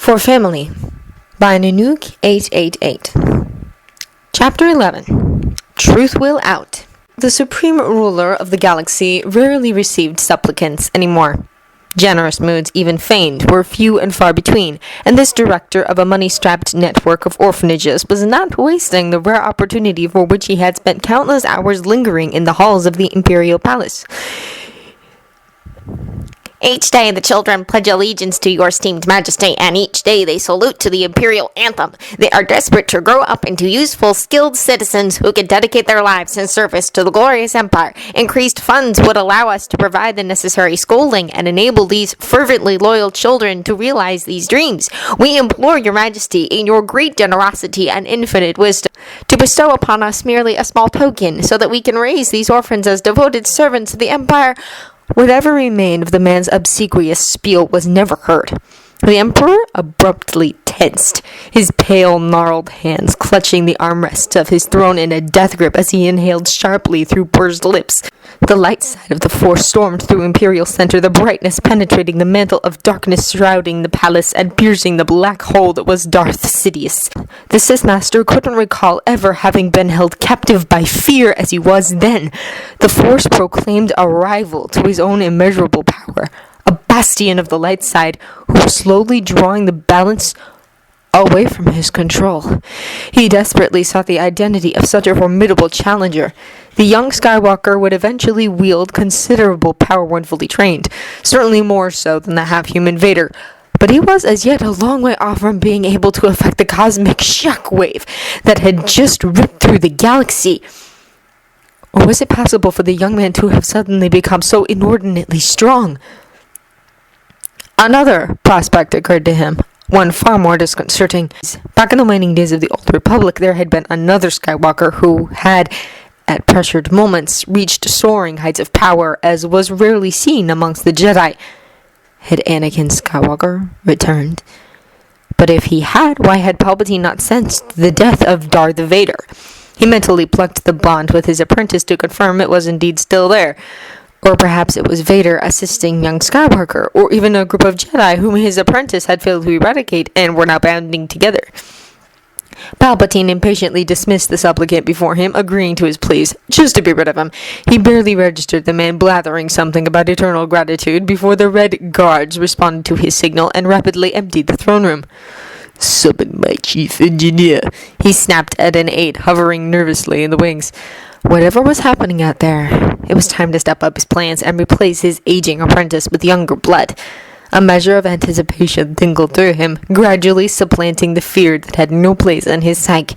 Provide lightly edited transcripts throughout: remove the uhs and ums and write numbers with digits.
For Family by Nanook 888. Chapter 11. Truth Will Out. The supreme ruler of the galaxy rarely received supplicants anymore. Generous moods, even feigned, were few and far between, and this director of a money-strapped network of orphanages was not wasting the rare opportunity for which he had spent countless hours lingering in the halls of the Imperial Palace. Each day the children pledge allegiance to your esteemed majesty, and each day they salute to the imperial anthem. They are desperate to grow up into useful, skilled citizens who can dedicate their lives in service to the glorious empire. Increased funds would allow us to provide the necessary schooling and enable these fervently loyal children to realize these dreams. We implore your majesty, in your great generosity and infinite wisdom, to bestow upon us merely a small token, so that we can raise these orphans as devoted servants of the empire. Whatever remained of the man's obsequious spiel was never heard. The Emperor abruptly tensed, his pale, gnarled hands clutching the armrests of his throne in a death grip as he inhaled sharply through pursed lips. The light side of the Force stormed through Imperial Center, the brightness penetrating the mantle of darkness shrouding the palace and piercing the black hole that was Darth Sidious. The Sith Master couldn't recall ever having been held captive by fear as he was then. The Force proclaimed a rival to his own immeasurable power, a bastion of the light side who was slowly drawing the balance away from his control. He desperately sought the identity of such a formidable challenger. The young Skywalker would eventually wield considerable power when fully trained, certainly more so than the half-human Vader, but he was as yet a long way off from being able to affect the cosmic shockwave that had just ripped through the galaxy. Or was it possible for the young man to have suddenly become so inordinately strong? Another prospect occurred to him, one far more disconcerting. Back in the waning days of the Old Republic, there had been another Skywalker who had, at pressured moments, reached soaring heights of power as was rarely seen amongst the Jedi. Had Anakin Skywalker returned? But if he had, why had Palpatine not sensed the death of Darth Vader? He mentally plucked the bond with his apprentice to confirm it was indeed still there. Or perhaps it was Vader assisting young Skywalker, or even a group of Jedi whom his apprentice had failed to eradicate and were now banding together. Palpatine impatiently dismissed the supplicant before him, agreeing to his pleas, just to be rid of him. He barely registered the man blathering something about eternal gratitude before the Red Guards responded to his signal and rapidly emptied the throne room. "Summon my chief engineer," he snapped at an aide hovering nervously in the wings. Whatever was happening out there, it was time to step up his plans and replace his aging apprentice with younger blood. A measure of anticipation tingled through him, gradually supplanting the fear that had no place in his psyche.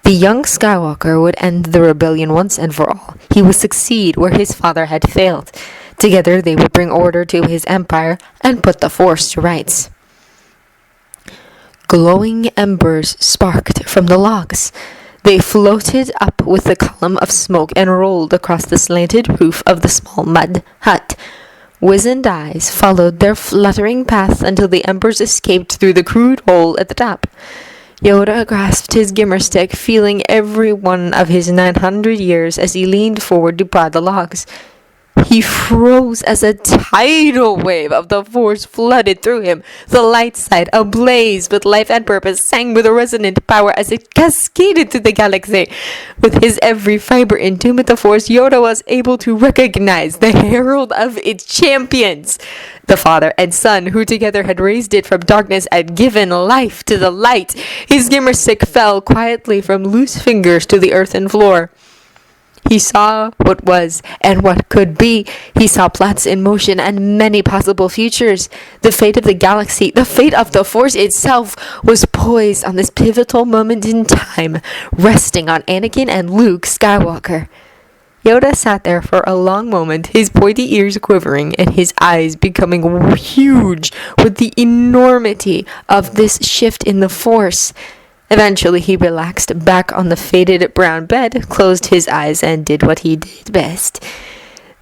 The young Skywalker would end the rebellion once and for all. He would succeed where his father had failed. Together they would bring order to his empire and put the Force to rights. Glowing embers sparked from the logs. They floated up with the column of smoke and rolled across the slanted roof of the small mud hut. Wizened eyes followed their fluttering path until the embers escaped through the crude hole at the top. Yoda grasped his gimmer stick, feeling every one of his 900 years as he leaned forward to prod the logs. He froze as a tidal wave of the Force flooded through him. The light side, ablaze with life and purpose, sang with a resonant power as it cascaded through the galaxy. With his every fiber in tune with the Force, Yoda was able to recognize the herald of its champions, the father and son who together had raised it from darkness and given life to the light. His gimmer stick fell quietly from loose fingers to the earthen floor. He saw what was and what could be. He saw plots in motion and many possible futures. The fate of the galaxy, the fate of the Force itself, was poised on this pivotal moment in time, resting on Anakin and Luke Skywalker. Yoda sat there for a long moment, his pointy ears quivering and his eyes becoming huge with the enormity of this shift in the Force. Eventually, he relaxed back on the faded brown bed, closed his eyes, and did what he did best.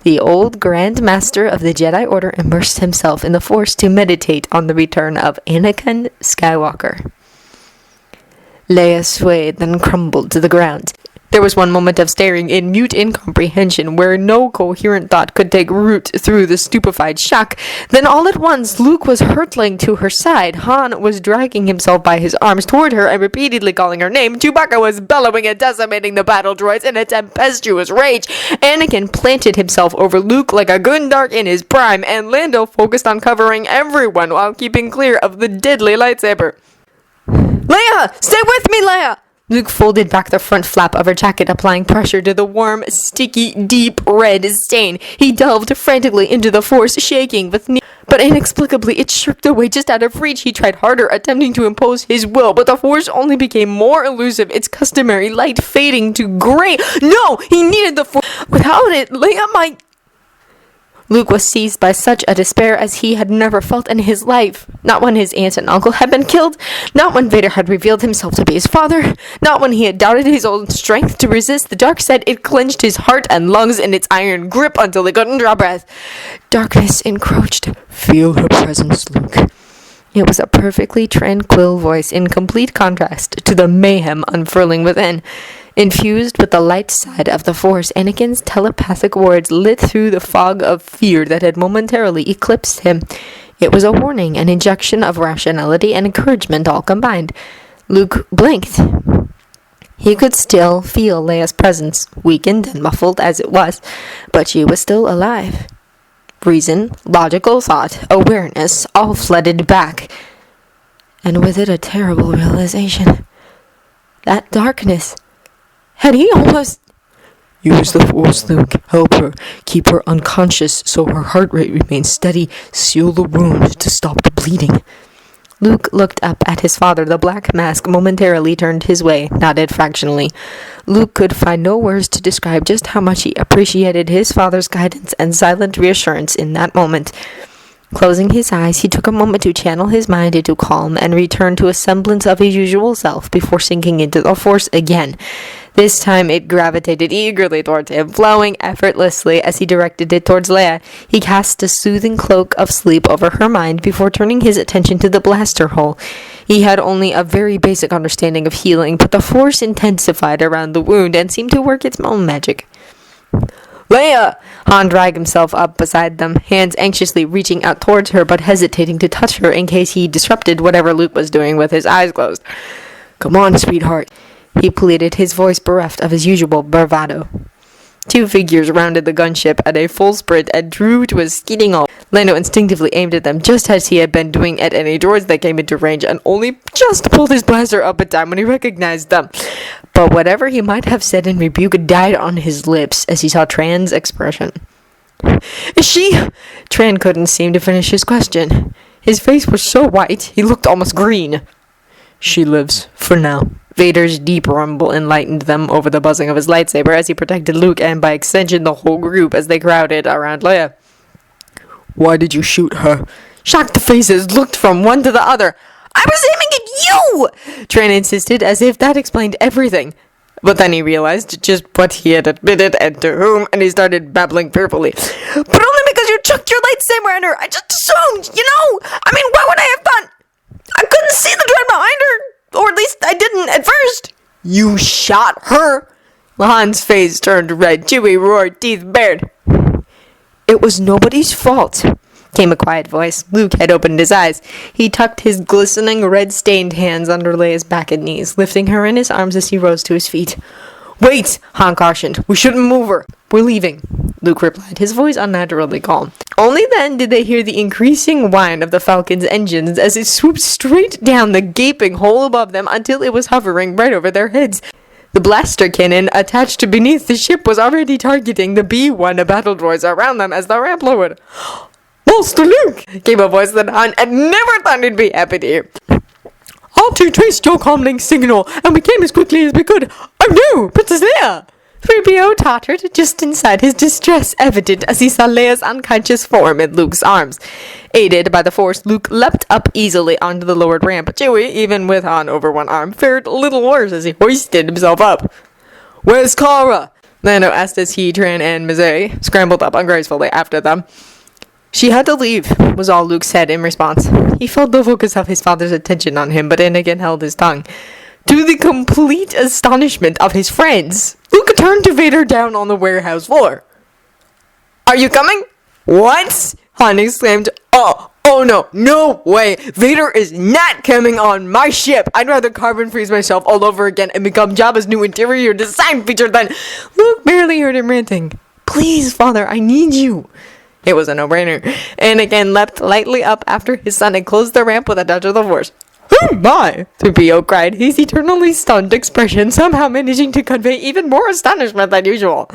The old Grand Master of the Jedi Order immersed himself in the Force to meditate on the return of Anakin Skywalker. Leia swayed, then crumbled to the ground. There was one moment of staring in mute incomprehension where no coherent thought could take root through the stupefied shock. Then all at once, Luke was hurtling to her side. Han was dragging himself by his arms toward her and repeatedly calling her name. Chewbacca was bellowing and decimating the battle droids in a tempestuous rage. Anakin planted himself over Luke like a Gundark in his prime, and Lando focused on covering everyone while keeping clear of the deadly lightsaber. Leia! Stay with me, Leia! Luke folded back the front flap of her jacket, applying pressure to the warm, sticky, deep red stain. He delved frantically into the Force, shaking with but inexplicably it shirked away just out of reach. He tried harder, attempting to impose his will, but the Force only became more elusive, its customary light fading to gray. No! He needed the Force! Without it, Leia might... Luke was seized by such a despair as he had never felt in his life. Not when his aunt and uncle had been killed, not when Vader had revealed himself to be his father, not when he had doubted his own strength to resist the dark side. It clenched his heart and lungs in its iron grip until he couldn't draw breath. Darkness encroached. Feel her presence, Luke. It was a perfectly tranquil voice in complete contrast to the mayhem unfurling within. Infused with the light side of the Force, Anakin's telepathic words lit through the fog of fear that had momentarily eclipsed him. It was a warning, an injection of rationality and encouragement all combined. Luke blinked. He could still feel Leia's presence, weakened and muffled as it was, but she was still alive. Reason, logical thought, awareness, all flooded back. And with it a terrible realization. That darkness... Had he almost... Use the Force, Luke. Help her. Keep her unconscious so her heart rate remains steady. Seal the wound to stop the bleeding. Luke looked up at his father. The black mask momentarily turned his way, nodded fractionally. Luke could find no words to describe just how much he appreciated his father's guidance and silent reassurance in that moment. Closing his eyes, he took a moment to channel his mind into calm and return to a semblance of his usual self before sinking into the Force again. This time it gravitated eagerly towards him, flowing effortlessly as he directed it towards Leia. He cast a soothing cloak of sleep over her mind before turning his attention to the blaster hole. He had only a very basic understanding of healing, but the Force intensified around the wound and seemed to work its own magic. Leia! Han dragged himself up beside them, hands anxiously reaching out towards her but hesitating to touch her in case he disrupted whatever Luke was doing with his eyes closed. Come on, sweetheart, he pleaded, his voice bereft of his usual bravado. Two figures rounded the gunship at a full sprint and drew to a skidding halt. Lando instinctively aimed at them, just as he had been doing at any droids that came into range, and only just pulled his blaster up in time when he recognized them. But whatever he might have said in rebuke died on his lips as he saw Tran's expression. Is she... Tran couldn't seem to finish his question. His face was so white, he looked almost green. She lives, for now. Vader's deep rumble enlightened them over the buzzing of his lightsaber as he protected Luke and, by extension, the whole group as they crowded around Leia. Why did you shoot her? Shocked faces looked from one to the other. I was aiming at you! Tran insisted, as if that explained everything. But then he realized just what he had admitted and to whom, and he started babbling fearfully. But only because you chucked your lightsaber at her. I just assumed, I mean, what would I have done? I couldn't see the droid behind her. Or at least I didn't at first. You shot her? Han's face turned red. Chewie roared, teeth bared. It was nobody's fault, came a quiet voice. Luke had opened his eyes. He tucked his glistening, red-stained hands under Leia's back and knees, lifting her in his arms as he rose to his feet. Wait, Han cautioned. We shouldn't move her. We're leaving, Luke replied, his voice unnaturally calm. Only then did they hear the increasing whine of the Falcon's engines as it swooped straight down the gaping hole above them until it was hovering right over their heads. The blaster cannon attached beneath the ship was already targeting the B-1 battle droids around them as the ramp lowered. Master Luke! Came a voice that Han had never thought he'd be happy to hear. R2 traced your comlink signal, and we came as quickly as we could. Oh no! Princess Leia! 3PO tottered just inside, his distress evident as he saw Leia's unconscious form in Luke's arms. Aided by the Force, Luke leapt up easily onto the lowered ramp. Chewie, even with Han over one arm, fared little worse as he hoisted himself up. Where's Cara? Lando asked as he, Tran, and Mizay scrambled up ungracefully after them. She had to leave, was all Luke said in response. He felt the focus of his father's attention on him, but Anakin held his tongue. To the complete astonishment of his friends, Luke turned to Vader down on the warehouse floor. "Are you coming?" "What?" Han exclaimed. Oh no, no way! Vader is not coming on my ship! I'd rather carbon freeze myself all over again and become Jabba's new interior design feature than... Luke barely heard him ranting. "Please, father, I need you." It was a no-brainer. Anakin leapt lightly up after his son and closed the ramp with a touch of the Force. "Oh my!" 3PO cried, his eternally stunned expression somehow managing to convey even more astonishment than usual.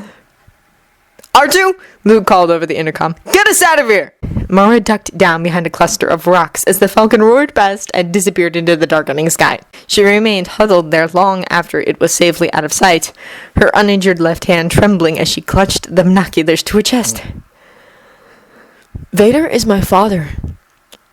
"R2," Luke called over the intercom, "get us out of here!" Mara ducked down behind a cluster of rocks as the Falcon roared past and disappeared into the darkening sky. She remained huddled there long after it was safely out of sight, her uninjured left hand trembling as she clutched the binoculars to her chest. "Vader is my father."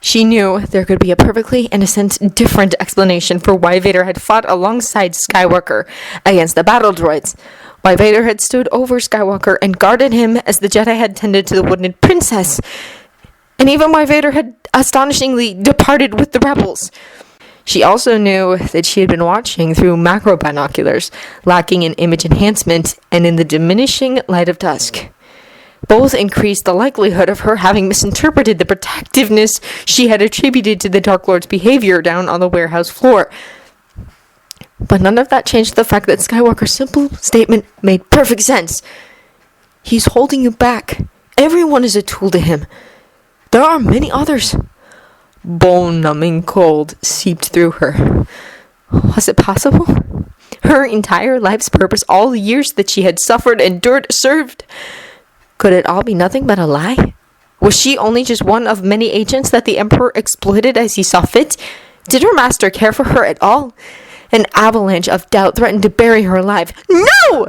She knew there could be a perfectly innocent, different explanation for why Vader had fought alongside Skywalker against the battle droids, why Vader had stood over Skywalker and guarded him as the Jedi had tended to the wounded princess, and even why Vader had astonishingly departed with the rebels. She also knew that she had been watching through macro binoculars, lacking in image enhancement and in the diminishing light of dusk. Both increased the likelihood of her having misinterpreted the protectiveness she had attributed to the Dark Lord's behavior down on the warehouse floor. But none of that changed the fact that Skywalker's simple statement made perfect sense. "He's holding you back. Everyone is a tool to him. There are many others." Bone-numbing cold seeped through her. Was it possible? Her entire life's purpose, all the years that she had suffered, endured, served. Could it all be nothing but a lie? Was she only just one of many agents that the Emperor exploited as he saw fit? Did her master care for her at all? An avalanche of doubt threatened to bury her alive. No!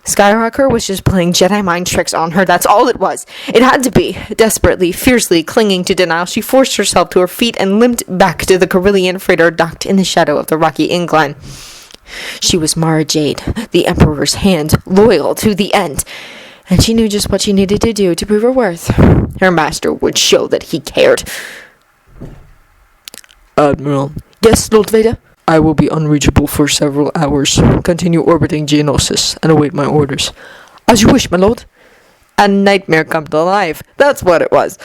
Skywalker was just playing Jedi mind tricks on her, that's all it was. It had to be. Desperately, fiercely clinging to denial, she forced herself to her feet and limped back to the Corellian freighter docked in the shadow of the rocky incline. She was Mara Jade, the Emperor's hand, loyal to the end. And she knew just what she needed to do to prove her worth. Her master would show that he cared. "Admiral." "Yes, Lord Vader?" "I will be unreachable for several hours. Continue orbiting Geonosis and await my orders." "As you wish, my lord." A nightmare come to life. That's what it was.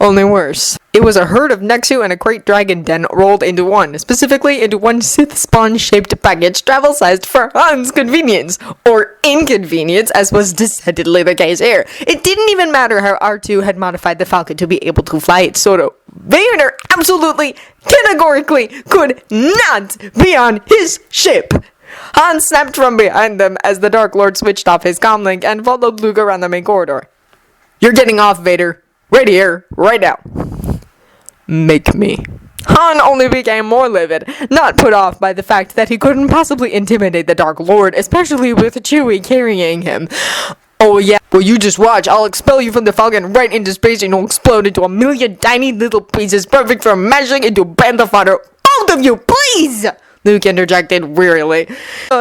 Only worse. It was a herd of Nexu and a great dragon den rolled into one, specifically into one Sith spawn-shaped package travel-sized for Han's convenience, or inconvenience, as was decidedly the case here. It didn't even matter how R2 had modified the Falcon to be able to fly its solo. Vader absolutely, categorically could not be on his ship. Han snapped from behind them as the Dark Lord switched off his comlink and followed Luke around the main corridor. "You're getting off, Vader. Right here, right now." "Make me." Han only became more livid, not put off by the fact that he couldn't possibly intimidate the Dark Lord, especially with Chewie carrying him. "Oh yeah, well you just watch, I'll expel you from the Falcon right into space and you'll explode into a million tiny little pieces perfect for mashing into bantha fodder. Both of you, please!" Luke interjected wearily.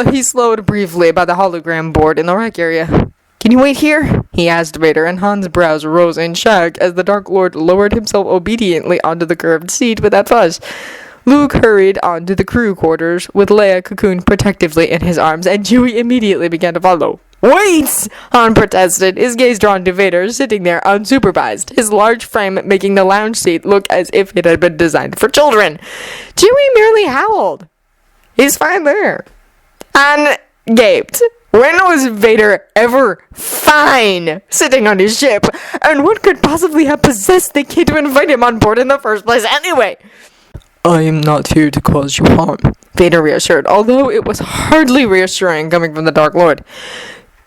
He slowed briefly by the hologram board in the rec area. "Can you wait here?" he asked Vader, and Han's brows rose in shock as the Dark Lord lowered himself obediently onto the curved seat without fuss. Luke hurried on to the crew quarters with Leia cocooned protectively in his arms, and Chewie immediately began to follow. "Wait!" Han protested, his gaze drawn to Vader, sitting there unsupervised, his large frame making the lounge seat look as if it had been designed for children. Chewie merely howled. "He's fine there." Han gaped. When was Vader ever fine sitting on his ship? And what could possibly have possessed the kid to invite him on board in the first place anyway? "I am not here to cause you harm," Vader reassured, although it was hardly reassuring coming from the Dark Lord.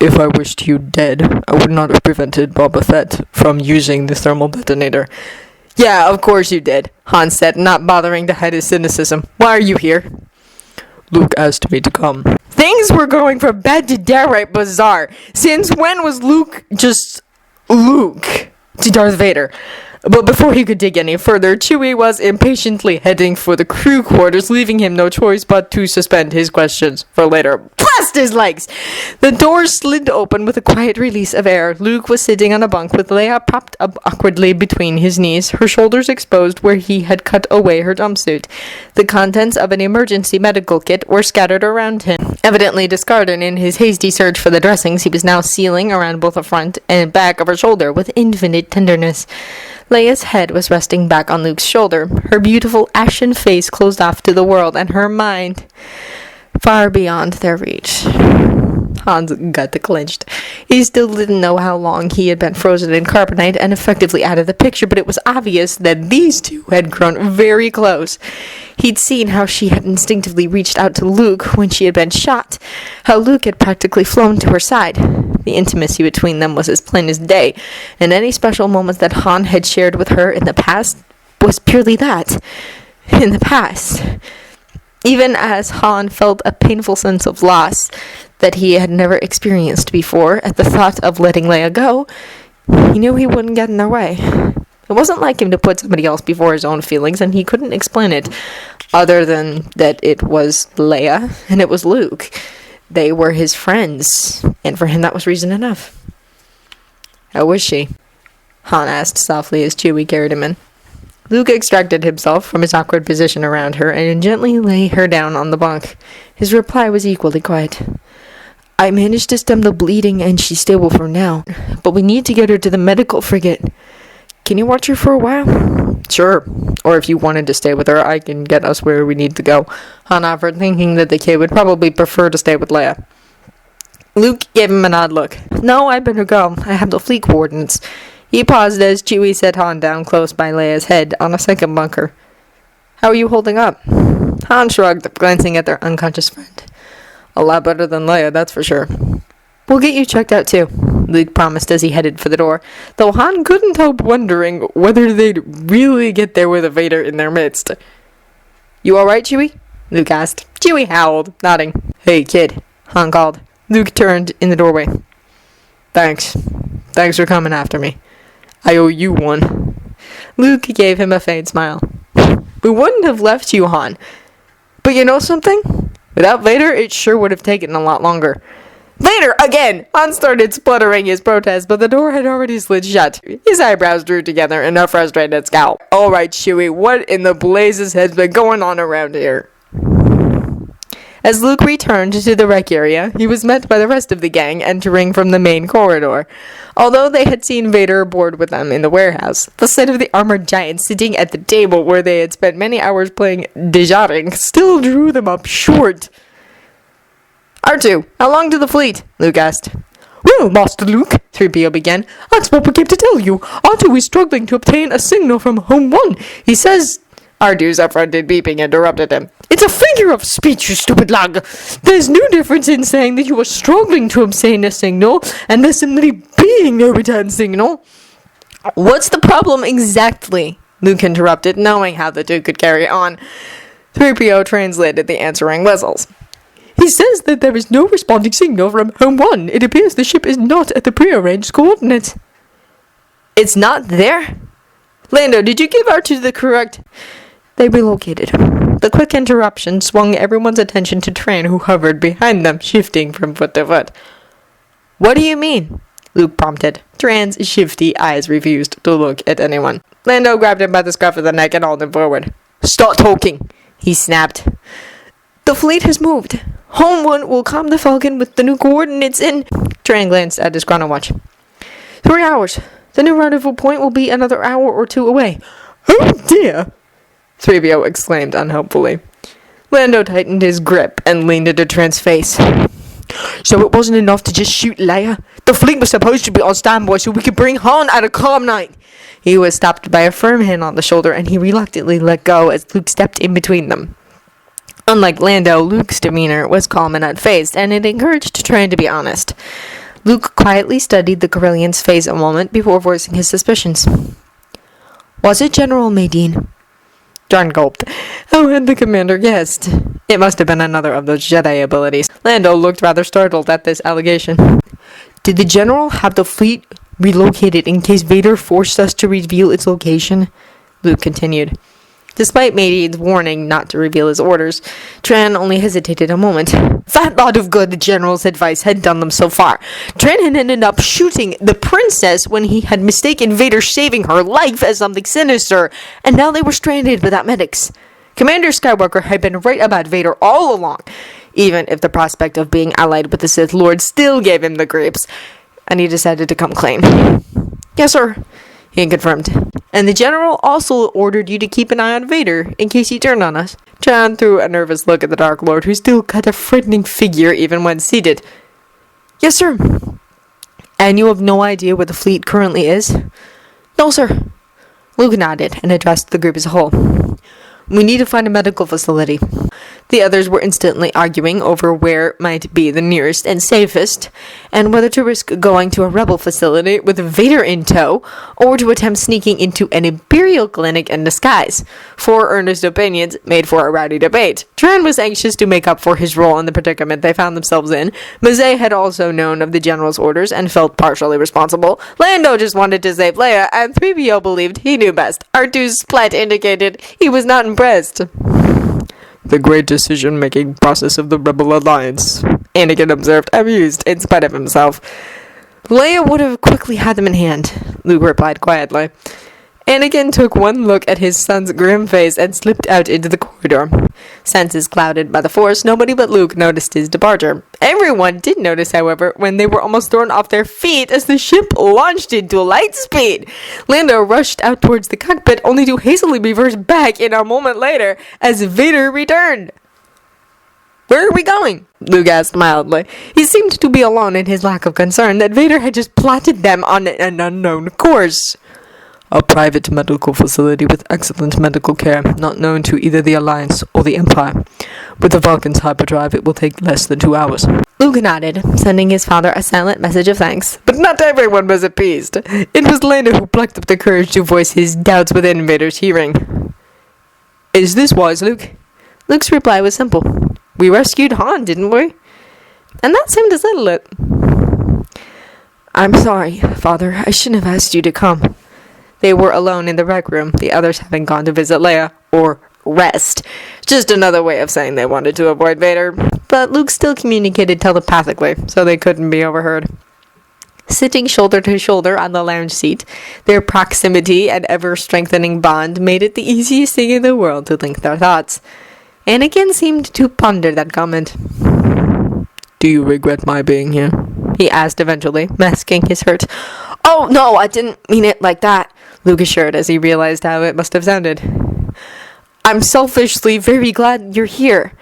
"If I wished you dead, I would not have prevented Boba Fett from using the thermal detonator." "Yeah, of course you did," Han said, not bothering to hide his cynicism. "Why are you here?" "Luke asked me to come." Things were going from bad to downright bizarre. Since when was Luke just Luke to Darth Vader? But before he could dig any further, Chewie was impatiently heading for the crew quarters, leaving him no choice but to suspend his questions for later. Blast his legs! The door slid open with a quiet release of air. Luke was sitting on a bunk with Leia propped up awkwardly between his knees, her shoulders exposed where he had cut away her jumpsuit. The contents of an emergency medical kit were scattered around him. Evidently discarded in his hasty search for the dressings, he was now sealing around both the front and back of her shoulder with infinite tenderness. Leia's head was resting back on Luke's shoulder, her beautiful ashen face closed off to the world, and her mind far beyond their reach. Han's gut clenched. He still didn't know how long he had been frozen in carbonite and effectively out of the picture, but it was obvious that these two had grown very close. He'd seen how she had instinctively reached out to Luke when she had been shot, how Luke had practically flown to her side. The intimacy between them was as plain as day, and any special moments that Han had shared with her in the past was purely that. In the past. Even as Han felt a painful sense of loss that he had never experienced before at the thought of letting Leia go, he knew he wouldn't get in their way. It wasn't like him to put somebody else before his own feelings, and he couldn't explain it, other than that it was Leia and it was Luke. They were his friends, and for him that was reason enough. How was she? Han asked softly as Chewie carried him in. Luke extracted himself from his awkward position around her and gently lay her down on the bunk. His reply was equally quiet. I managed to stem the bleeding and she's stable for now, but we need to get her to the medical frigate. Can you watch her for a while? Sure. Or if you wanted to stay with her, I can get us where we need to go. Han offered, thinking that the kid would probably prefer to stay with Leia. Luke gave him an odd look. No, I better go. I have the fleet coordinates. He paused as Chewie set Han down close by Leia's head on a second bunker. How are you holding up? Han shrugged, glancing at their unconscious friend. A lot better than Leia, that's for sure. We'll get you checked out too, Luke promised as he headed for the door, though Han couldn't help wondering whether they'd really get there with a Vader in their midst. You alright, Chewie? Luke asked. Chewie howled, nodding. Hey, kid, Han called. Luke turned in the doorway. Thanks. Thanks for coming after me. I owe you one. Luke gave him a faint smile. We wouldn't have left you, Han. But you know something? Without Vader, it sure would have taken a lot longer. Vader, again! Han started spluttering his protest, but the door had already slid shut. His eyebrows drew together in a frustrated scowl. Alright, Chewie, what in the blazes has been going on around here? As Luke returned to the rec area, he was met by the rest of the gang entering from the main corridor. Although they had seen Vader aboard with them in the warehouse, the sight of the armored giant sitting at the table where they had spent many hours playing Dejaring still drew them up short. R2, how long to the fleet? Luke asked. Well, Master Luke, 3PO began, that's what we came to tell you. R2 is struggling to obtain a signal from Home 1. He says... R2's affronted beeping interrupted him. It's a figure of speech, you stupid lug. There's no difference in saying that you are struggling to obtain a signal and there simply being no return signal. What's the problem exactly? Luke interrupted, knowing how the two could carry on. 3PO translated the answering whistles. He says that there is no responding signal from Home 1. It appears the ship is not at the prearranged coordinates. It's not there? Lando, did you give R2 the correct... They relocated. The quick interruption swung everyone's attention to Tran, who hovered behind them, shifting from foot to foot. What do you mean? Luke prompted. Tran's shifty eyes refused to look at anyone. Lando grabbed him by the scruff of the neck and hauled him forward. Stop talking, he snapped. The fleet has moved. Home 1 will calm the Falcon with the new coordinates in... Tran glanced at his chronowatch. 3 hours. The new rendezvous point will be another hour or two away. Oh dear! 3PO exclaimed unhopefully. Lando tightened his grip and leaned into Trent's face. So it wasn't enough to just shoot Leia? The fleet was supposed to be on standby so we could bring Han out of Carbonite! He was stopped by a firm hand on the shoulder and he reluctantly let go as Luke stepped in between them. Unlike Lando, Luke's demeanor was calm and unfazed, and it encouraged Trent to be honest. Luke quietly studied the Corellian's face a moment before voicing his suspicions. Was it General Madine? John gulped. How had the commander guessed? It must have been another of those Jedi abilities. Lando looked rather startled at this allegation. Did the general have the fleet relocated in case Vader forced us to reveal its location? Luke continued. Despite Jade's warning not to reveal his orders, Tran only hesitated a moment. That lot of good the General's advice had done them so far. Tran had ended up shooting the princess when he had mistaken Vader saving her life as something sinister, and now they were stranded without medics. Commander Skywalker had been right about Vader all along, even if the prospect of being allied with the Sith Lord still gave him the creeps, and he decided to come clean. Yes, sir, he confirmed. And the General also ordered you to keep an eye on Vader, in case he turned on us. John threw a nervous look at the Dark Lord, who still cut a frightening figure even when seated. Yes, sir. And you have no idea where the fleet currently is? No, sir. Luke nodded and addressed the group as a whole. We need to find a medical facility. The others were instantly arguing over where might be the nearest and safest, and whether to risk going to a rebel facility with Vader in tow, or to attempt sneaking into an Imperial clinic in disguise. 4 earnest opinions made for a rowdy debate. Tran was anxious to make up for his role in the predicament they found themselves in. Mazay had also known of the General's orders and felt partially responsible. Lando just wanted to save Leia, and 3PO believed he knew best. R2's splat indicated he was not impressed. The great decision-making process of the Rebel Alliance, Anakin observed, amused in spite of himself. Leia would have quickly had them in hand, Luke replied quietly. Anakin took one look at his son's grim face and slipped out into the corridor. Senses clouded by the Force, nobody but Luke noticed his departure. Everyone did notice, however, when they were almost thrown off their feet as the ship launched into light speed. Lando rushed out towards the cockpit, only to hastily reverse back in a moment later as Vader returned. Where are we going? Luke asked mildly. He seemed to be alone in his lack of concern that Vader had just plotted them on an unknown course. A private medical facility with excellent medical care, not known to either the Alliance or the Empire. With the Falcon's hyperdrive, it will take less than 2 hours. Luke nodded, sending his father a silent message of thanks. But not everyone was appeased. It was Lando who plucked up the courage to voice his doubts within Vader's hearing. Is this wise, Luke? Luke's reply was simple. We rescued Han, didn't we? And that seemed to settle it. I'm sorry, Father. I shouldn't have asked you to come. They were alone in the rec room, the others having gone to visit Leia, or rest. Just another way of saying they wanted to avoid Vader. But Luke still communicated telepathically, so they couldn't be overheard. Sitting shoulder to shoulder on the lounge seat, their proximity and ever-strengthening bond made it the easiest thing in the world to link their thoughts. Anakin seemed to ponder that comment. Do you regret my being here? He asked eventually, masking his hurt. Oh, no, I didn't mean it like that, Luke assured as he realized how it must have sounded. I'm selfishly very glad you're here,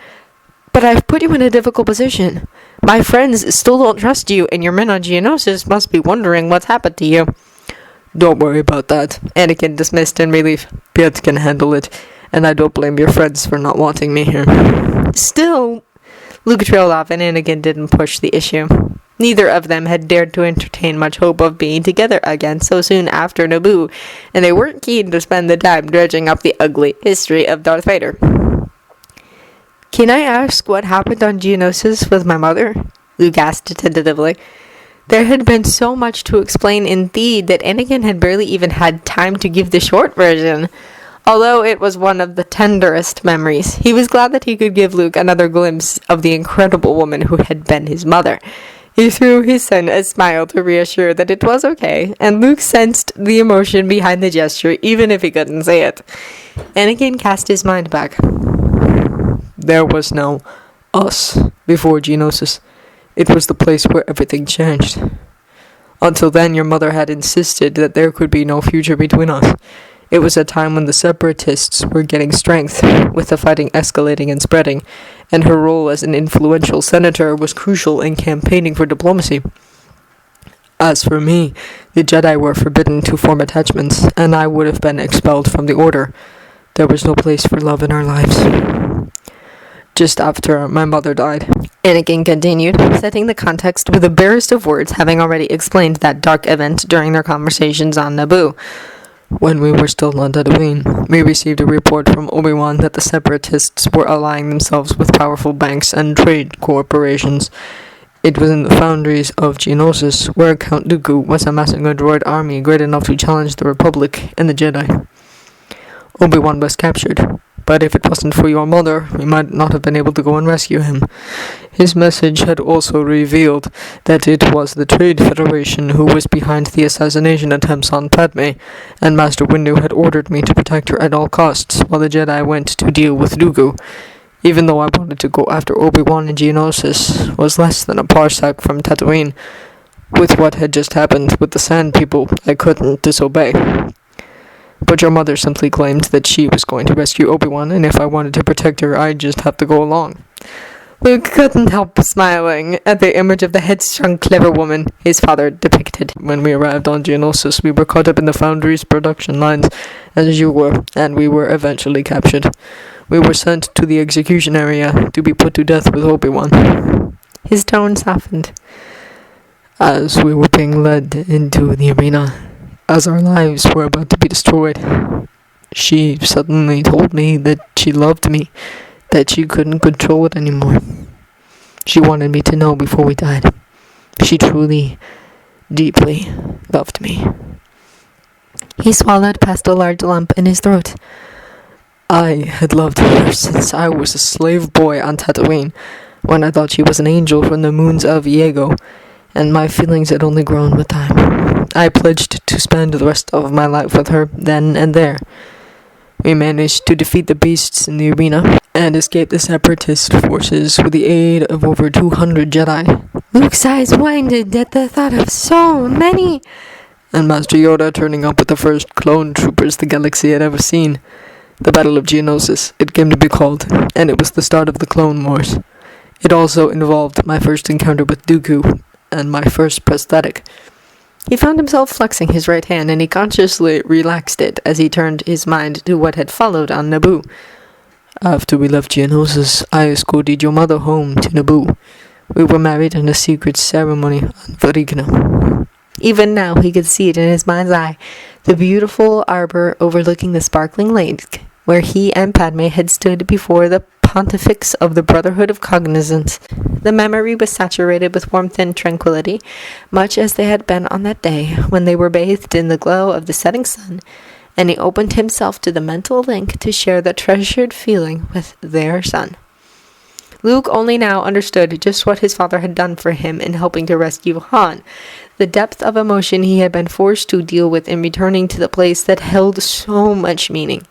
but I've put you in a difficult position. My friends still don't trust you, and your men on Geonosis must be wondering what's happened to you. Don't worry about that, Anakin dismissed in relief. Piet can handle it, and I don't blame your friends for not wanting me here. Still, Luke trailed off, and Anakin didn't push the issue. Neither of them had dared to entertain much hope of being together again so soon after Naboo, and they weren't keen to spend the time dredging up the ugly history of Darth Vader. Can I ask what happened on Geonosis with my mother? Luke asked tentatively. There had been so much to explain indeed that Anakin had barely even had time to give the short version. Although it was one of the tenderest memories, he was glad that he could give Luke another glimpse of the incredible woman who had been his mother. He threw his son a smile to reassure that it was okay, and Luke sensed the emotion behind the gesture, even if he couldn't say it. Anakin cast his mind back. There was no us before Geonosis. It was the place where everything changed. Until then, your mother had insisted that there could be no future between us. It was a time when the Separatists were getting strength, with the fighting escalating and spreading, and her role as an influential senator was crucial in campaigning for diplomacy. As for me, the Jedi were forbidden to form attachments, and I would have been expelled from the Order. There was no place for love in our lives. Just after my mother died, Anakin continued, setting the context with the barest of words, having already explained that dark event during their conversations on Naboo. When we were still on Tatooine, we received a report from Obi-Wan that the Separatists were allying themselves with powerful banks and trade corporations. It was in the foundries of Geonosis, where Count Dooku was amassing a droid army great enough to challenge the Republic and the Jedi. Obi-Wan was captured, but if it wasn't for your mother, we might not have been able to go and rescue him. His message had also revealed that it was the Trade Federation who was behind the assassination attempts on Padme, and Master Windu had ordered me to protect her at all costs, while the Jedi went to deal with Dooku. Even though I wanted to go after Obi-Wan and Geonosis was less than a parsec from Tatooine. With what had just happened with the Sand People, I couldn't disobey. But your mother simply claimed that she was going to rescue Obi-Wan, and if I wanted to protect her, I'd just have to go along. Luke couldn't help smiling at the image of the headstrong, clever woman his father depicted. When we arrived on Geonosis, we were caught up in the Foundry's production lines, as you were, and we were eventually captured. We were sent to the execution area to be put to death with Obi-Wan. His tone softened. As we were being led into the arena, as our lives were about to be destroyed, she suddenly told me that she loved me, that she couldn't control it anymore. She wanted me to know before we died. She truly, deeply loved me. He swallowed past a large lump in his throat. I had loved her since I was a slave boy on Tatooine, when I thought she was an angel from the moons of Iego, and my feelings had only grown with time. I pledged to spend the rest of my life with her then and there. We managed to defeat the beasts in the arena and escape the separatist forces with the aid of over 200 Jedi. Luke's eyes widened at the thought of so many. And Master Yoda turning up with the first clone troopers the galaxy had ever seen. The Battle of Geonosis, it came to be called, and it was the start of the Clone Wars. It also involved my first encounter with Dooku, and my first prosthetic. He found himself flexing his right hand, and he consciously relaxed it as he turned his mind to what had followed on Naboo. After we left Geonosis, I escorted your mother home to Naboo. We were married in a secret ceremony on Varigna. Even now he could see it in his mind's eye, the beautiful arbor overlooking the sparkling lake, where he and Padme had stood before the pontifex of the Brotherhood of Cognizance. The memory was saturated with warmth and tranquility, much as they had been on that day when they were bathed in the glow of the setting sun, and he opened himself to the mental link to share the treasured feeling with their son. Luke only now understood just what his father had done for him in helping to rescue Han, the depth of emotion he had been forced to deal with in returning to the place that held so much meaning.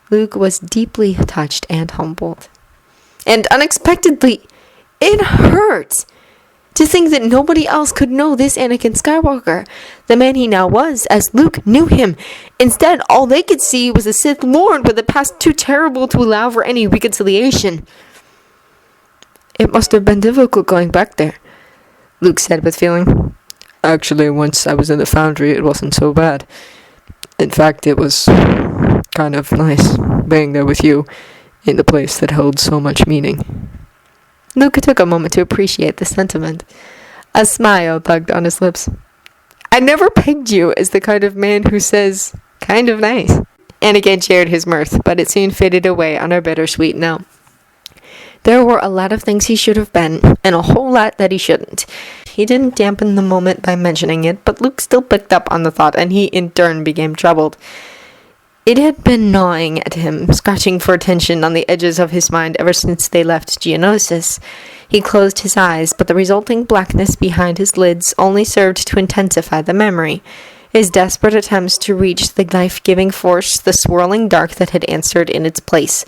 Luke was deeply touched and humbled. And unexpectedly, it hurt to think that nobody else could know this Anakin Skywalker, the man he now was, as Luke knew him. Instead, all they could see was a Sith Lord with a past too terrible to allow for any reconciliation. It must have been difficult going back there, Luke said with feeling. Actually, once I was in the foundry, it wasn't so bad. In fact, it was kind of nice being there with you in the place that held so much meaning. Luke took a moment to appreciate the sentiment. A smile tugged on his lips. I never pegged you as the kind of man who says, kind of nice. Anakin shared his mirth, but it soon faded away on a bittersweet note. There were a lot of things he should have been, and a whole lot that he shouldn't. He didn't dampen the moment by mentioning it, but Luke still picked up on the thought, and he in turn became troubled. It had been gnawing at him, scratching for attention on the edges of his mind ever since they left Geonosis. He closed his eyes, but the resulting blackness behind his lids only served to intensify the memory. His desperate attempts to reach the life-giving force, the swirling dark that had answered in its place.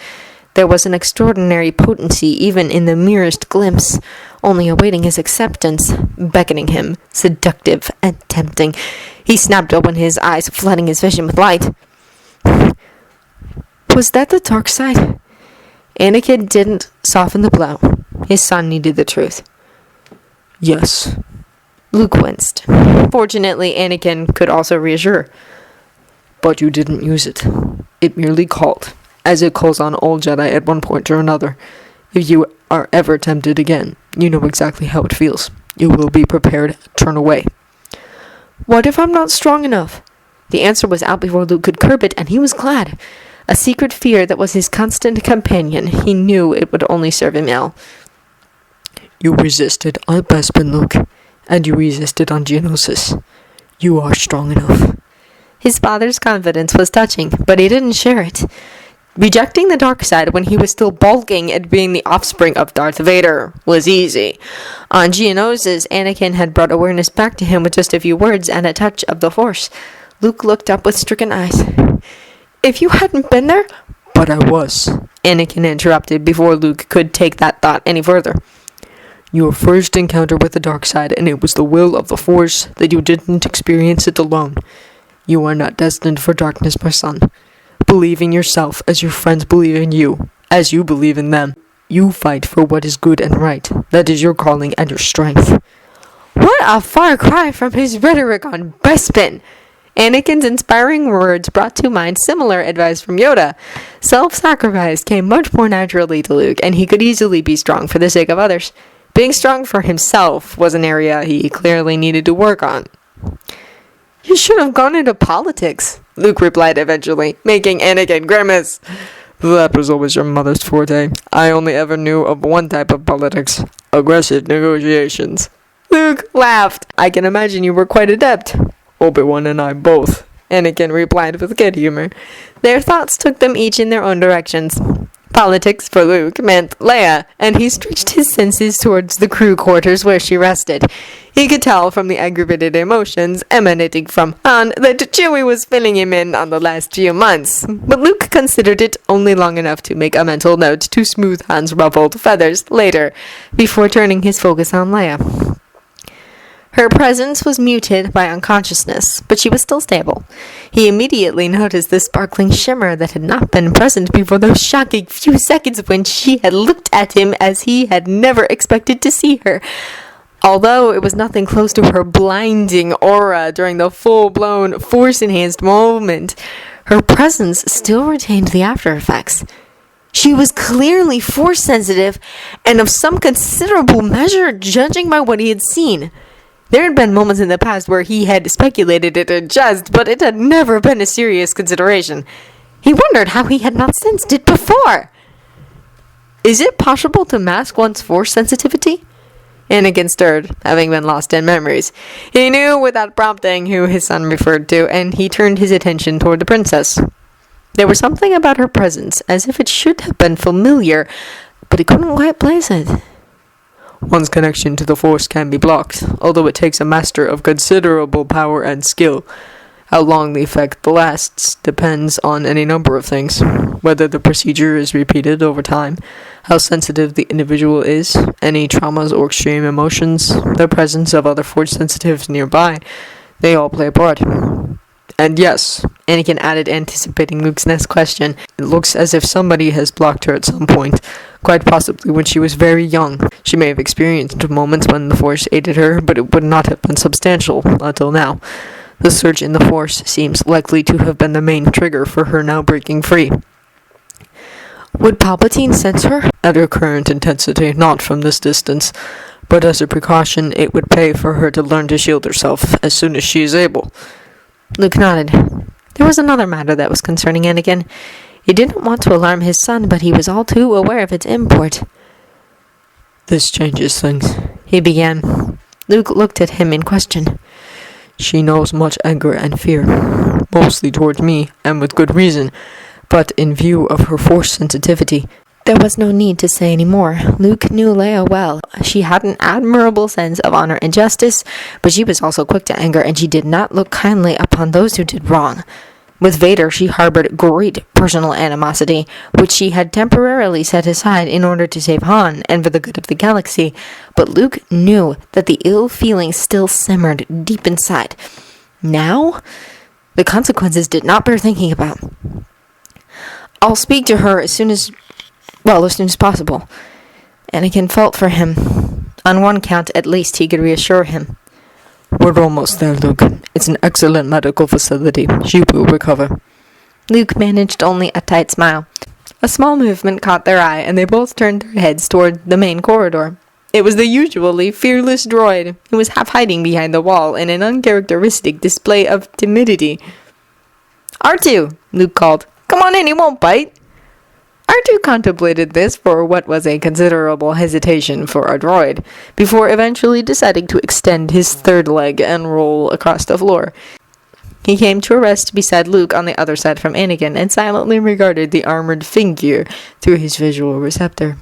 There was an extraordinary potency even in the merest glimpse, only awaiting his acceptance, beckoning him, seductive and tempting. He snapped open his eyes, flooding his vision with light. Was that the dark side? Anakin didn't soften the blow. His son needed the truth. Yes. Luke winced. Fortunately, Anakin could also reassure. But you didn't use it. It merely called, as it calls on all Jedi at one point or another. If you are ever tempted again, you know exactly how it feels. You will be prepared to turn away. What if I'm not strong enough? The answer was out before Luke could curb it, and he was glad. A secret fear that was his constant companion. He knew it would only serve him ill. You resisted on Bespin, Luke, and you resisted on Geonosis. You are strong enough. His father's confidence was touching, but he didn't share it. Rejecting the dark side when he was still balking at being the offspring of Darth Vader was easy. On Geonosis, Anakin had brought awareness back to him with just a few words and a touch of the Force. Luke looked up with stricken eyes. If you hadn't been there... But I was, Anakin interrupted before Luke could take that thought any further. Your first encounter with the dark side, and it was the will of the Force that you didn't experience it alone. You are not destined for darkness, my son. Believe in yourself as your friends believe in you, as you believe in them. You fight for what is good and right. That is your calling and your strength. What a far cry from his rhetoric on Bespin! Anakin's inspiring words brought to mind similar advice from Yoda. Self-sacrifice came much more naturally to Luke, and he could easily be strong for the sake of others. Being strong for himself was an area he clearly needed to work on. You should have gone into politics, Luke replied eventually, making Anakin grimace. That was always your mother's forte. I only ever knew of one type of politics. Aggressive negotiations. Luke laughed. I can imagine you were quite adept. Obi-Wan and I both, Anakin replied with good humor. Their thoughts took them each in their own directions. Politics, for Luke, meant Leia, and he stretched his senses towards the crew quarters where she rested. He could tell from the aggravated emotions emanating from Han that Chewie was filling him in on the last few months, but Luke considered it only long enough to make a mental note to smooth Han's ruffled feathers later, before turning his focus on Leia. Her presence was muted by unconsciousness, but she was still stable. He immediately noticed the sparkling shimmer that had not been present before those shocking few seconds when she had looked at him as he had never expected to see her. Although it was nothing close to her blinding aura during the full-blown, Force-enhanced moment, her presence still retained the after-effects. She was clearly Force-sensitive and of some considerable measure, judging by what he had seen. There had been moments in the past where he had speculated it in jest, but it had never been a serious consideration. He wondered how he had not sensed it before. Is it possible to mask one's Force sensitivity? Anakin stirred, having been lost in memories. He knew without prompting who his son referred to, and he turned his attention toward the princess. There was something about her presence, as if it should have been familiar, but he couldn't quite place it. One's connection to the Force can be blocked, although it takes a master of considerable power and skill. How long the effect lasts depends on any number of things, whether the procedure is repeated over time, how sensitive the individual is, any traumas or extreme emotions, the presence of other Force sensitives nearby. They all play a part. And yes, Anakin added, anticipating Luke's next question, it looks as if somebody has blocked her at some point, quite possibly when she was very young. She may have experienced moments when the Force aided her, but it would not have been substantial until now. The surge in the Force seems likely to have been the main trigger for her now breaking free. Would Palpatine sense her? At her current intensity, not from this distance, but as a precaution, it would pay for her to learn to shield herself as soon as she is able. Luke nodded. There was another matter that was concerning Anakin. He didn't want to alarm his son, but he was all too aware of its import. This changes things, he began. Luke looked at him in question. She knows much anger and fear, mostly towards me, and with good reason, but in view of her Force sensitivity, there was no need to say any more. Luke knew Leia well. She had an admirable sense of honor and justice, but she was also quick to anger, and she did not look kindly upon those who did wrong. With Vader, she harbored great personal animosity, which she had temporarily set aside in order to save Han and for the good of the galaxy. But Luke knew that the ill feeling still simmered deep inside. Now, the consequences did not bear thinking about. I'll speak to her as soon as possible. Anakin felt for him. On one count, at least, he could reassure him. We're almost there, Luke. It's an excellent medical facility. She will recover. Luke managed only a tight smile. A small movement caught their eye, and they both turned their heads toward the main corridor. It was the usually fearless droid, who was half hiding behind the wall in an uncharacteristic display of timidity. R2, Luke called. Come on in, he won't bite. R2 contemplated this for what was a considerable hesitation for a droid, before eventually deciding to extend his third leg and roll across the floor. He came to a rest beside Luke on the other side from Anakin and silently regarded the armored figure through his visual receptor.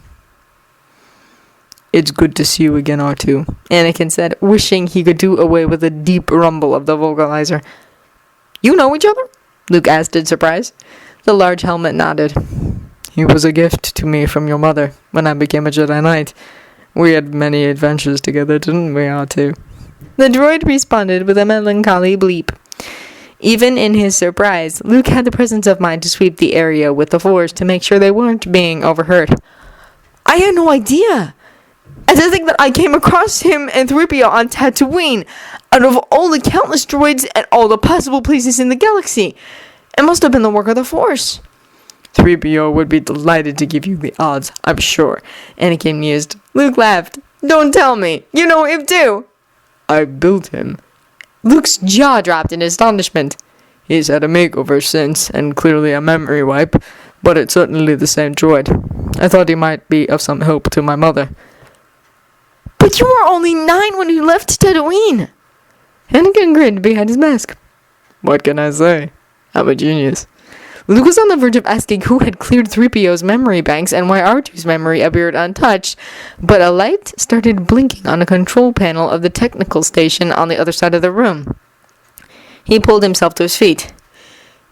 "It's good to see you again, R2, Anakin said, wishing he could do away with the deep rumble of the vocalizer. "You know each other?" Luke asked in surprise. The large helmet nodded. "He was a gift to me from your mother when I became a Jedi Knight. We had many adventures together, didn't we, R2? The droid responded with a melancholy bleep. Even in his surprise, Luke had the presence of mind to sweep the area with the Force to make sure they weren't being overheard. "I had no idea. And to think that I came across him and 3PO on Tatooine, out of all the countless droids and all the possible places in the galaxy. It must have been the work of the Force." 3PO would be delighted to give you the odds, I'm sure, Anakin mused. Luke laughed. "Don't tell me. You know him too." "I built him." Luke's jaw dropped in astonishment. "He's had a makeover since, and clearly a memory wipe, but it's certainly the same droid. I thought he might be of some help to my mother." "But you were only 9 when you left Tatooine." Anakin grinned behind his mask. "What can I say? I'm a genius." Luke was on the verge of asking who had cleared 3PO's memory banks and why R2's memory appeared untouched, but a light started blinking on a control panel of the technical station on the other side of the room. He pulled himself to his feet.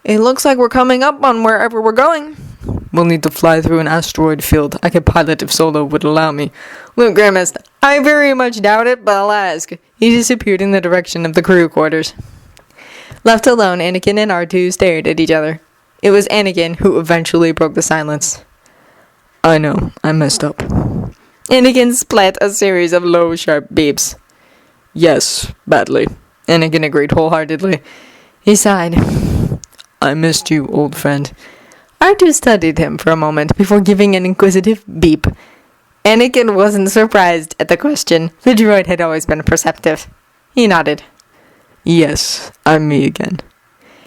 "It looks like we're coming up on wherever we're going." "We'll need to fly through an asteroid field. I could pilot if Solo would allow me." Luke grimaced. "I very much doubt it, but I'll ask." He disappeared in the direction of the crew quarters. Left alone, Anakin and R2 stared at each other. It was Anakin who eventually broke the silence. "I know, I messed up." Anakin splat a series of low, sharp beeps. "Yes, badly," Anakin agreed wholeheartedly. He sighed. "I missed you, old friend." R2 studied him for a moment before giving an inquisitive beep. Anakin wasn't surprised at the question. The droid had always been perceptive. He nodded. "Yes, I'm me again."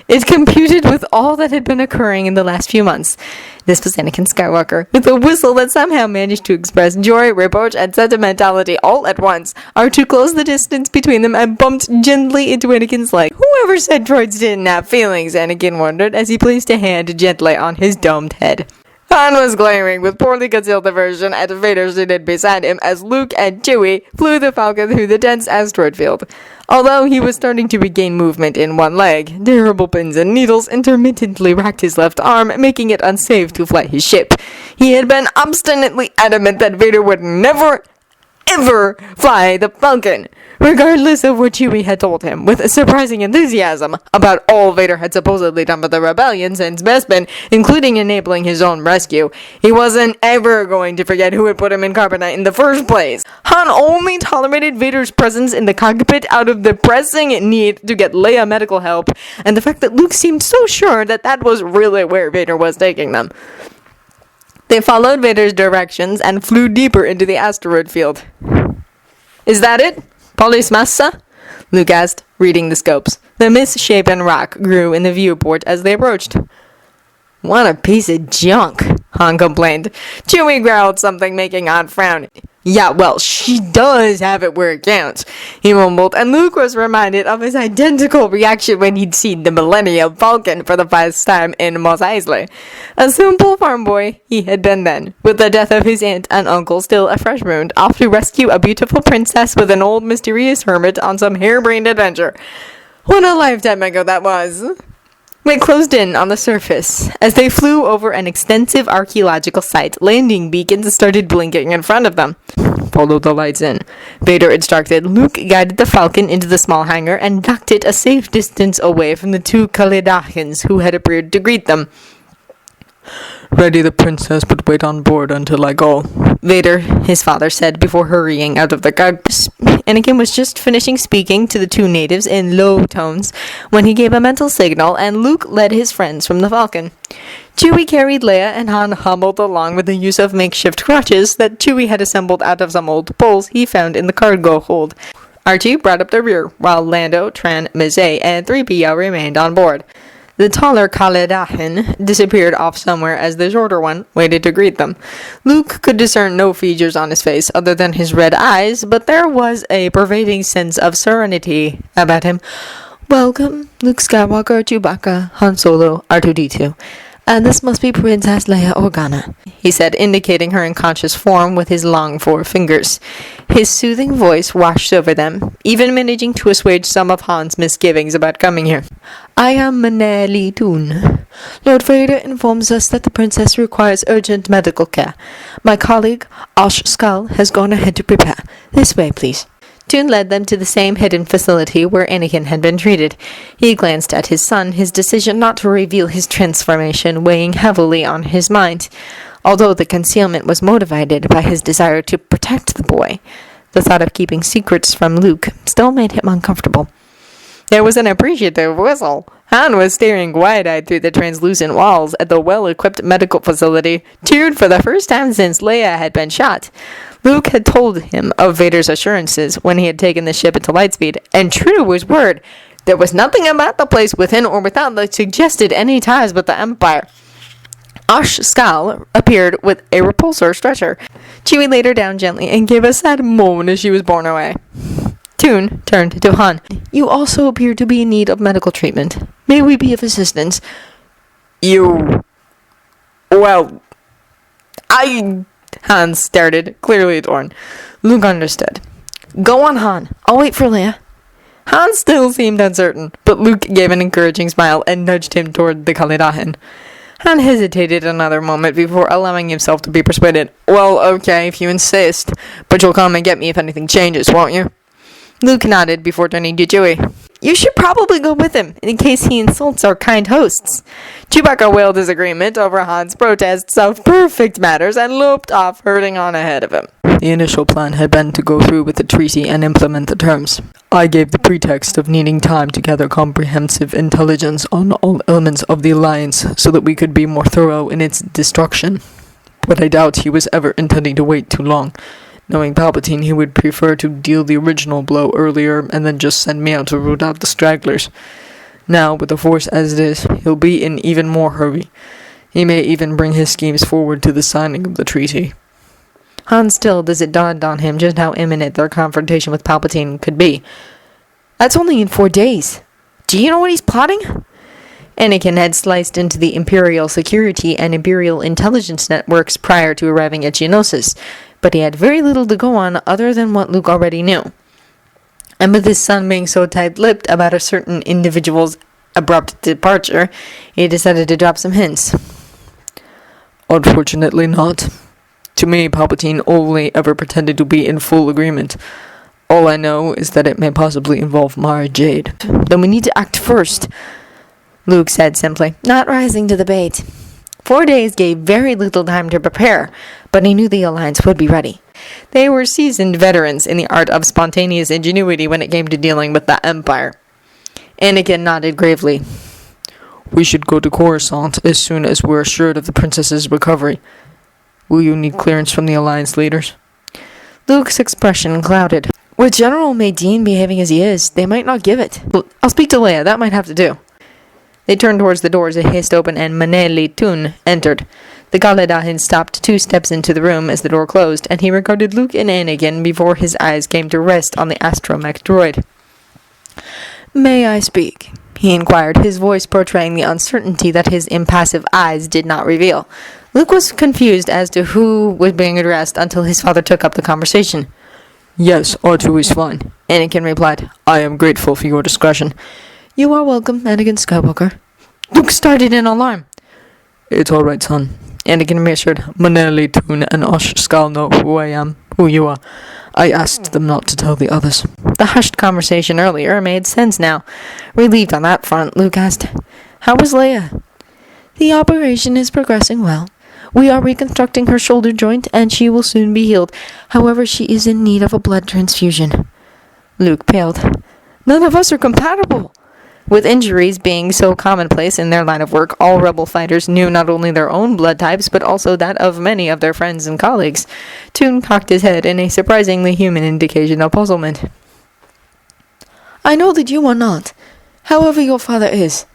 It computed with all that had been occurring in the last few months. This was Anakin Skywalker, with a whistle that somehow managed to express joy, reproach, and sentimentality all at once. R2 closed the distance between them and bumped gently into Anakin's leg. Whoever said droids didn't have feelings, Anakin wondered, as he placed a hand gently on his domed head. Han was glaring with poorly concealed aversion at Vader seated beside him as Luke and Chewie flew the Falcon through the dense asteroid field. Although he was starting to regain movement in one leg, terrible pins and needles intermittently racked his left arm, making it unsafe to fly his ship. He had been obstinately adamant that Vader would never, ever fly the Falcon, regardless of what Chewie had told him, with surprising enthusiasm about all Vader had supposedly done with the rebellion since Bespin, including enabling his own rescue. He wasn't ever going to forget who had put him in carbonite in the first place. Han only tolerated Vader's presence in the cockpit out of the pressing need to get Leia medical help, and the fact that Luke seemed so sure that that was really where Vader was taking them. They followed Vader's directions and flew deeper into the asteroid field. "Is that it? Polis Massa?" Luke asked, reading the scopes. The misshapen rock grew in the viewport as they approached. "What a piece of junk," Han complained. Chewie growled something, making Han frown. "Yeah, well, she does have it where it counts," he mumbled, and Luke was reminded of his identical reaction when he'd seen the Millennium Falcon for the first time in Mos Eisley. A simple farm boy he had been then, with the death of his aunt and uncle still a fresh wound, off to rescue a beautiful princess with an old mysterious hermit on some harebrained adventure. What a lifetime ago that was! They closed in on the surface. As they flew over an extensive archaeological site, landing beacons started blinking in front of them. "Follow the lights in," Vader instructed. Luke guided the Falcon into the small hangar and docked it a safe distance away from the 2 Kaledahans who had appeared to greet them. "Ready the princess, but wait on board until I go," Vader, his father, said before hurrying out of the cockpit. Anakin was just finishing speaking to the 2 natives in low tones when he gave a mental signal, and Luke led his friends from the Falcon. Chewie carried Leia, and Han hobbled along with the use of makeshift crutches that Chewie had assembled out of some old poles he found in the cargo hold. R2 brought up the rear, while Lando, Tran, Mizé, and 3PO remained on board. The taller Kaledahin disappeared off somewhere as the shorter one waited to greet them. Luke could discern no features on his face other than his red eyes, but there was a pervading sense of serenity about him. "Welcome, Luke Skywalker, Chewbacca, Han Solo, R2-D2. And this must be Princess Leia Organa," he said, indicating her unconscious form with his long 4 fingers. His soothing voice washed over them, even managing to assuage some of Han's misgivings about coming here. "I am Maneli Toon. Lord Vader informs us that the princess requires urgent medical care. My colleague, Osh Skull, has gone ahead to prepare. This way, please." Toon led them to the same hidden facility where Anakin had been treated. He glanced at his son, his decision not to reveal his transformation weighing heavily on his mind. Although the concealment was motivated by his desire to protect the boy, the thought of keeping secrets from Luke still made him uncomfortable. There was an appreciative whistle. Han was staring wide-eyed through the translucent walls at the well-equipped medical facility, cheered for the first time since Leia had been shot. Luke had told him of Vader's assurances when he had taken the ship into lightspeed, and true to his word, there was nothing about the place within or without that suggested any ties with the Empire. Osh Skal appeared with a repulsor stretcher. Chewie laid her down gently and gave a sad moan as she was borne away. Toon turned to Han. "You also appear to be in need of medical treatment. May we be of assistance?" Han started, clearly torn. Luke understood. "Go on, Han. I'll wait for Leia." Han still seemed uncertain, but Luke gave an encouraging smile and nudged him toward the Kaledahin. Han hesitated another moment before allowing himself to be persuaded. "Well, okay, if you insist, but you'll come and get me if anything changes, won't you?" Luke nodded before turning to Chewie. "You should probably go with him, in case he insults our kind hosts." Chewbacca wailed his agreement over Han's protests of perfect manners and loped off, herding on ahead of him. The initial plan had been to go through with the treaty and implement the terms. I gave the pretext of needing time to gather comprehensive intelligence on all elements of the Alliance so that we could be more thorough in its destruction. But I doubt he was ever intending to wait too long. Knowing Palpatine, he would prefer to deal the original blow earlier and then just send me out to root out the stragglers. Now, with the Force as it is, he'll be in even more hurry. He may even bring his schemes forward to the signing of the treaty. Han stilled as it dawned on him just how imminent their confrontation with Palpatine could be. "That's only in 4 days. Do you know what he's plotting?" Anakin had sliced into the Imperial security and Imperial intelligence networks prior to arriving at Geonosis, but he had very little to go on other than what Luke already knew. And with his son being so tight-lipped about a certain individual's abrupt departure, he decided to drop some hints. "Unfortunately not. To me, Palpatine only ever pretended to be in full agreement. All I know is that it may possibly involve my Jade." "Then we need to act first," Luke said simply, not rising to the bait. 4 days gave very little time to prepare, but he knew the Alliance would be ready. They were seasoned veterans in the art of spontaneous ingenuity when it came to dealing with the Empire. Anakin nodded gravely. "We should go to Coruscant as soon as we're assured of the princess's recovery. Will you need clearance from the Alliance leaders?" Luke's expression clouded. "With General Madine behaving as he is, they might not give it. I'll speak to Leia, that might have to do." They turned towards the doors a hissed open and Maneli Toon entered. The Kaledahin stopped 2 steps into the room as the door closed, and he regarded Luke and Anakin before his eyes came to rest on the astromech droid. "May I speak?" he inquired, his voice portraying the uncertainty that his impassive eyes did not reveal. Luke was confused as to who was being addressed until his father took up the conversation. "Yes, R2 is fine," Anakin replied. "I am grateful for your discretion." "You are welcome, Anakin Skywalker." Luke started in alarm. "It's all right, son," Anakin reassured. "Maneli Toon and Osh Skal know who I am, who you are. I asked them not to tell the others." The hushed conversation earlier made sense now. Relieved on that front, Luke asked, "How was Leia?" "The operation is progressing well. We are reconstructing her shoulder joint, and she will soon be healed. However, she is in need of a blood transfusion." Luke paled. "None of us are compatible." With injuries being so commonplace in their line of work, all rebel fighters knew not only their own blood types, but also that of many of their friends and colleagues. Toon cocked his head in a surprisingly human indication of puzzlement. "I know that you are not. However your father is.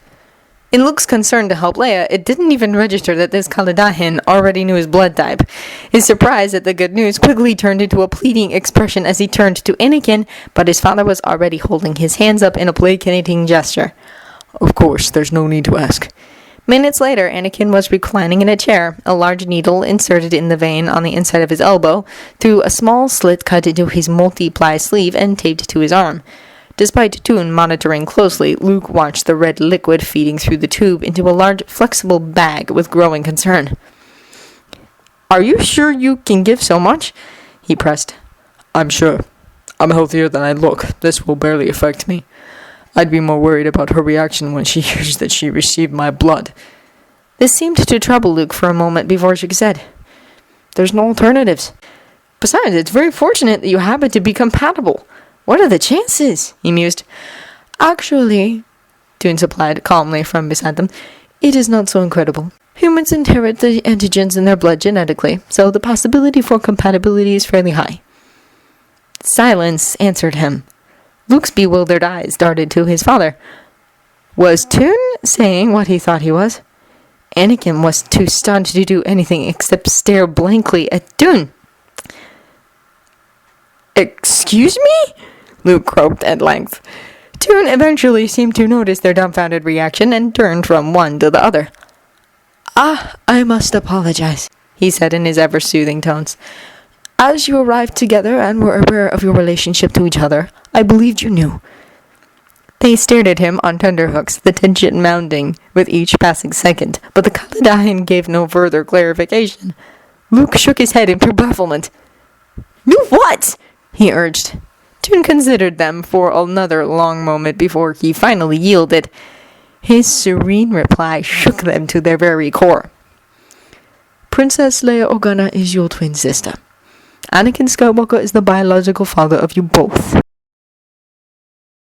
In Luke's concern to help Leia, it didn't even register that this Kaladahin already knew his blood type. His surprise at the good news quickly turned into a pleading expression as he turned to Anakin, but his father was already holding his hands up in a placating gesture. Of course, there's no need to ask. Minutes later, Anakin was reclining in a chair, a large needle inserted in the vein on the inside of his elbow, through a small slit cut into his multi-ply sleeve and taped to his arm. Despite Toon monitoring closely, Luke watched the red liquid feeding through the tube into a large, flexible bag with growing concern. Are you sure you can give so much? He pressed. I'm sure. I'm healthier than I look. This will barely affect me. I'd be more worried about her reaction when she hears that she received my blood. This seemed to trouble Luke for a moment before she said, There's no alternatives. Besides, it's very fortunate that you happen to be compatible. What are the chances? He mused. Actually, Toon supplied calmly from beside them, it is not so incredible. Humans inherit the antigens in their blood genetically, so the possibility for compatibility is fairly high. Silence answered him. Luke's bewildered eyes darted to his father. Was Toon saying what he thought he was? Anakin was too stunned to do anything except stare blankly at Toon. Excuse me? Luke croaked at length. Toon eventually seemed to notice their dumbfounded reaction and turned from one to the other. I must apologize, he said in his ever-soothing tones. As you arrived together and were aware of your relationship to each other, I believed you knew. They stared at him on tenterhooks, the tension mounting with each passing second, but the Kaladahin gave no further clarification. Luke shook his head in pure bafflement. Knew what? He urged. Toon considered them for another long moment before he finally yielded. His serene reply shook them to their very core. Princess Leia Organa is your twin sister. Anakin Skywalker is the biological father of you both.